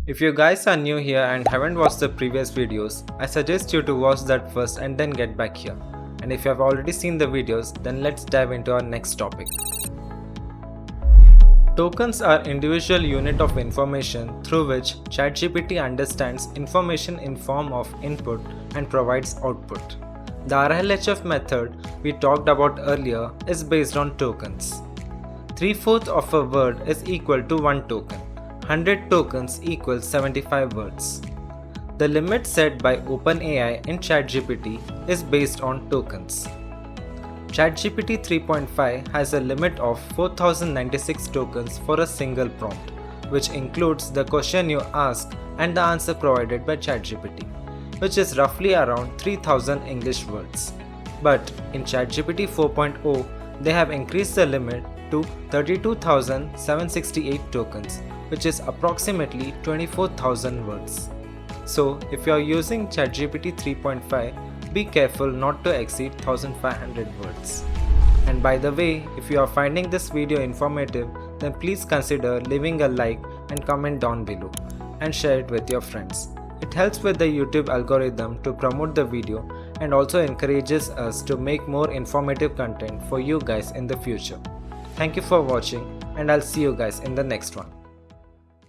If you guys are new here and haven't watched the previous videos, I suggest you to watch that first and then get back here. And if you have already seen the videos, then let's dive into our next topic. Tokens are individual unit of information through which Chatgpt understands information in form of input and provides output. The RLHF method we talked about earlier is based on tokens. 3/4 of a word is equal to 1 token. 100 tokens equals 75 words. The limit set by OpenAI in Chatgpt is based on tokens. Chatgpt 3.5 has a limit of 4096 tokens for a single prompt, which includes the question you ask and the answer provided by Chatgpt, which is roughly around 3000 English words. But in Chatgpt 4.0, they have increased the limit to 32,768 tokens, which is approximately 24,000 words. So if you are using Chatgpt 3.5, be careful not to exceed 1500 words. And by the way, if you are finding this video informative, then please consider leaving a like and comment down below and share it with your friends. It helps with the YouTube algorithm to promote the video and also encourages us to make more informative content for you guys in the future. Thank you for watching, and I'll see you guys in the next one.